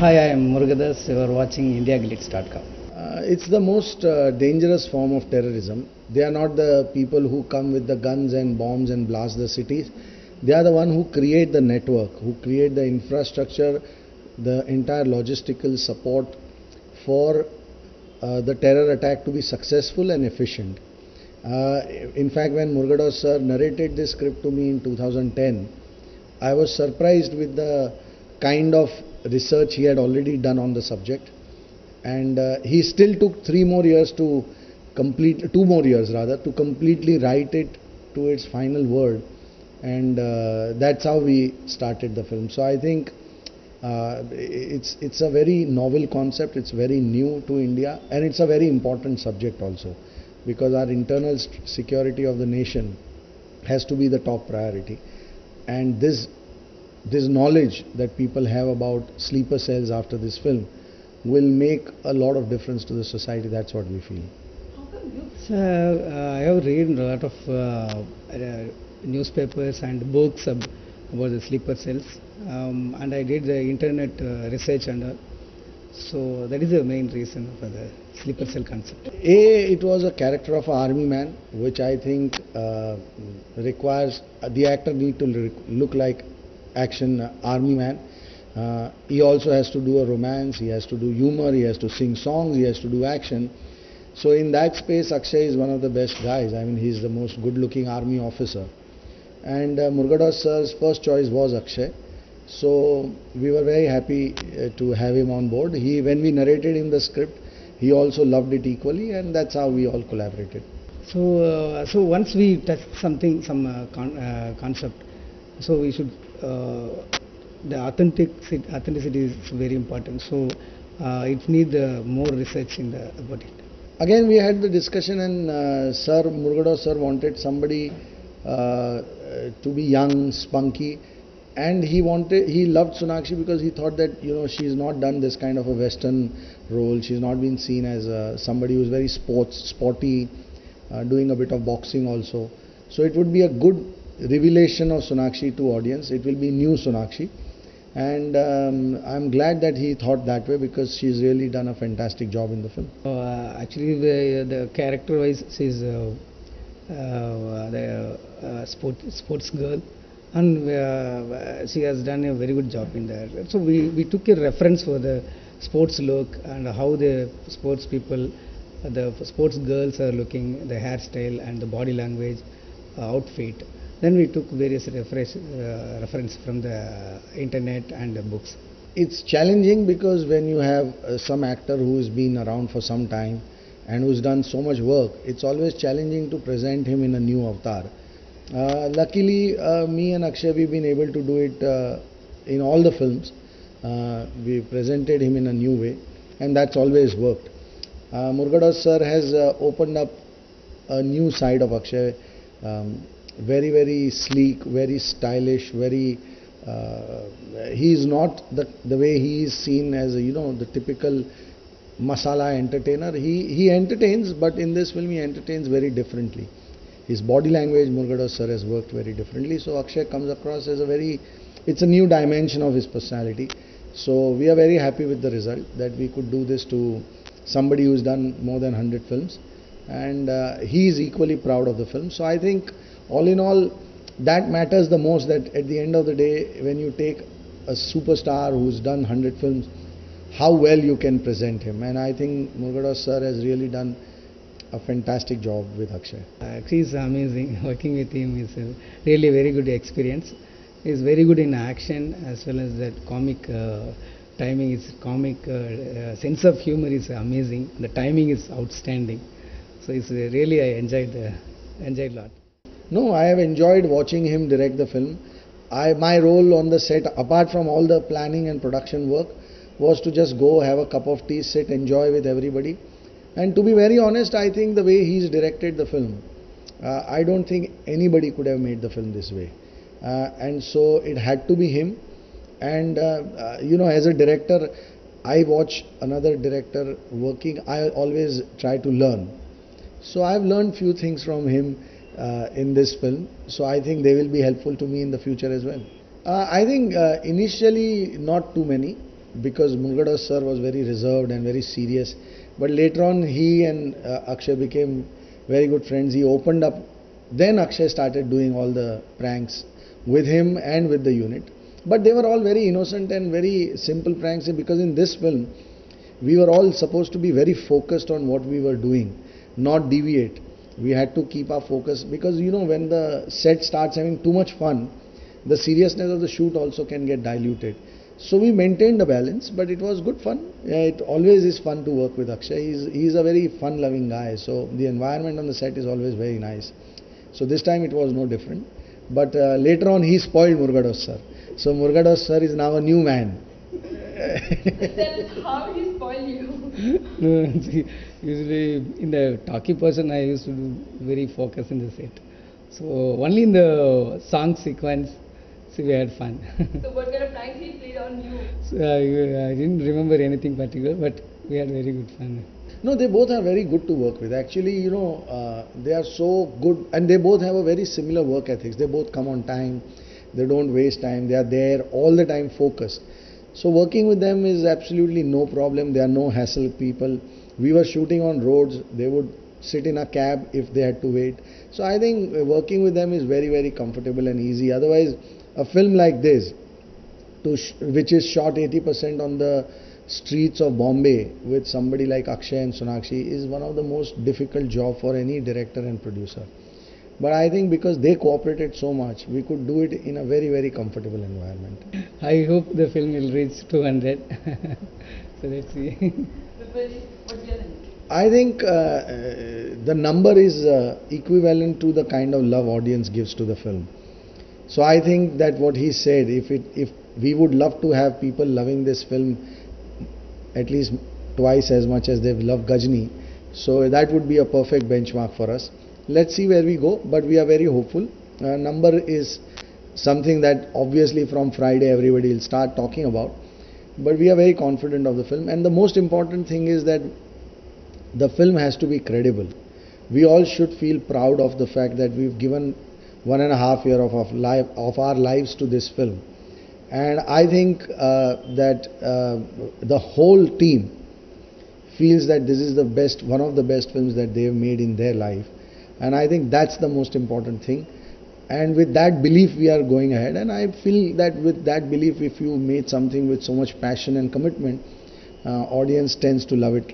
Hi, I am Murugadoss. You are watching IndiaGlitz.com. It's the most dangerous form of terrorism. They are not the people who come with the guns and bombs and blast the cities. They are the one who create the network, who create the infrastructure, the entire logistical support for the terror attack to be successful and efficient. In fact, when Murugadoss sir narrated this script to me in 2010, I was surprised with the kind of research he had already done on the subject, and he still took 3 more years to complete, 2 more years rather, to completely write it to its final word, and that's how we started the film. So I think it's a very novel concept, it's very new to India, and it's a very important subject also, because our internal security of the nation has to be the top priority, and this knowledge that people have about sleeper cells after this film will make a lot of difference to the society. That's what we feel. So, I have read a lot of newspapers and books about the sleeper cells, and I did the internet research, and so that is the main reason for the sleeper cell concept. It was a character of an army man, which I think requires the actor need to look like action army man. He also has to do a romance, he has to do humor, he has to sing songs, he has to do action. So in that space, Akshay is one of the best guys. I mean, he's the most good-looking army officer. And Murugadoss sir's first choice was Akshay. So we were very happy to have him on board. When we narrated him the script, he also loved it equally, and that's how we all collaborated. So once we touch something, some concept, so we should the authenticity is very important. So it needs more research about it. Again, we had the discussion, and Murugadoss sir wanted somebody to be young, spunky, and he loved Sonakshi because he thought that she's not done this kind of a Western role. She's not been seen as somebody who's very sporty, doing a bit of boxing also. So it would be a good revelation of Sonakshi to audience. It will be new Sonakshi, and I'm glad that he thought that way, because she's really done a fantastic job in the film. Actually, the character wise, she's the sports girl, and she has done a very good job in there. So we took a reference for the sports look and how the sports people, the sports girls are looking, the hairstyle and the body language, outfit. Then we took various reference from the internet and the books. It's challenging because when you have some actor who has been around for some time and who's done so much work, it's always challenging to present him in a new avatar. Luckily, me and Akshay, we've been able to do it in all the films. We presented him in a new way, and that's always worked. Murugadoss sir has opened up a new side of Akshay. Very, very sleek, very stylish, very he is not the way he is seen as the typical masala entertainer. He entertains, but in this film he entertains very differently. His body language, Murugadoss sir has worked very differently, so Akshay comes across as it's a new dimension of his personality. So we are very happy with the result, that we could do this to somebody who's done more than 100 films, and he is equally proud of the film. So I think all in all, that matters the most, that at the end of the day, when you take a superstar who's done 100 films, how well you can present him. And I think Murugadoss sir has really done a fantastic job with Akshay. Actually, it's amazing. Working with him is a really very good experience. He's very good in action as well as that comic timing. Is comic sense of humor is amazing. The timing is outstanding. So it's really I enjoyed a lot. No, I have enjoyed watching him direct the film. My role on the set, apart from all the planning and production work, was to just go have a cup of tea, sit, enjoy with everybody. And to be very honest, I think the way he's directed the film, I don't think anybody could have made the film this way. And so it had to be him. And as a director, I watch another director working, I always try to learn. So I've learned few things from him in this film, so I think they will be helpful to me in the future as well. I think initially not too many, because Murugadoss sir was very reserved and very serious. But later on, he and Akshay became very good friends. He opened up. Then Akshay started doing all the pranks with him and with the unit. But they were all very innocent and very simple pranks, because in this film, we were all supposed to be very focused on what we were doing, not deviate. We had to keep our focus, because when the set starts having too much fun, the seriousness of the shoot also can get diluted. So we maintained the balance, but it was good fun. It always is fun to work with Akshay. He's a very fun-loving guy, so the environment on the set is always very nice. So this time it was no different. But later on he spoiled Murugadoss sir. So Murugadoss sir is now a new man. Then how he spoiled you? No, see, usually in the talkie person I used to do very focus in the set. So only in the song sequence, so we had fun. So what kind of pranks he played on you? So I didn't remember anything particular, but we had very good fun. No, they both are very good to work with. Actually, they are so good, and they both have a very similar work ethics. They both come on time. They don't waste time. They are there all the time, focused. So working with them is absolutely no problem. They are no hassle people. We were shooting on roads. They would sit in a cab if they had to wait. So I think working with them is very, very comfortable and easy. Otherwise, a film like this, which is shot 80% on the streets of Bombay with somebody like Akshay and Sonakshi, is one of the most difficult job for any director and producer. But I think because they cooperated so much, we could do it in a very, very comfortable environment. I hope the film will reach 200. So let's see. Vipul, what do you think? I think the number is equivalent to the kind of love audience gives to the film. So I think that what he said, if we would love to have people loving this film at least twice as much as they've loved Gajni, so that would be a perfect benchmark for us. Let's see where we go, but we are very hopeful. Number is something that obviously from Friday everybody will start talking about, but we are very confident of the film. And the most important thing is that the film has to be credible. We all should feel proud of the fact that we've given 1.5 years of our lives to this film. And I think that the whole team feels that this is one of the best films that they've made in their life. And I think that's the most important thing. And with that belief we are going ahead. And I feel that with that belief, if you made something with so much passion and commitment, audience tends to love it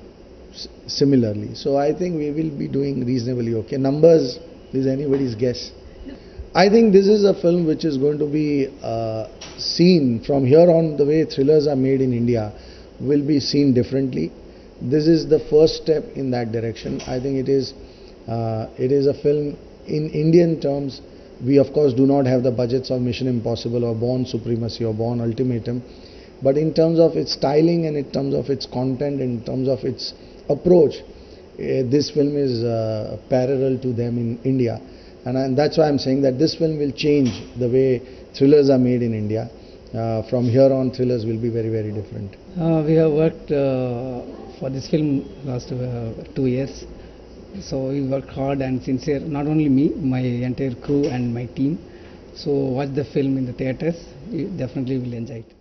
similarly. So I think we will be doing reasonably okay. Numbers is anybody's guess. I think this is a film which is going to be seen from here on. The way thrillers are made in India will be seen differently. This is the first step in that direction. I think it is a film in Indian terms. We of course do not have the budgets of Mission Impossible or Bourne Supremacy or Bourne Ultimatum, but in terms of its styling and in terms of its content, in terms of its approach, this film is parallel to them in India. And that's why I'm saying that this film will change the way thrillers are made in India. From here on, thrillers will be very, very different. We have worked for this film last 2 years. So we worked hard and sincere, not only me, my entire crew and my team. So watch the film in the theatres. You definitely will enjoy it.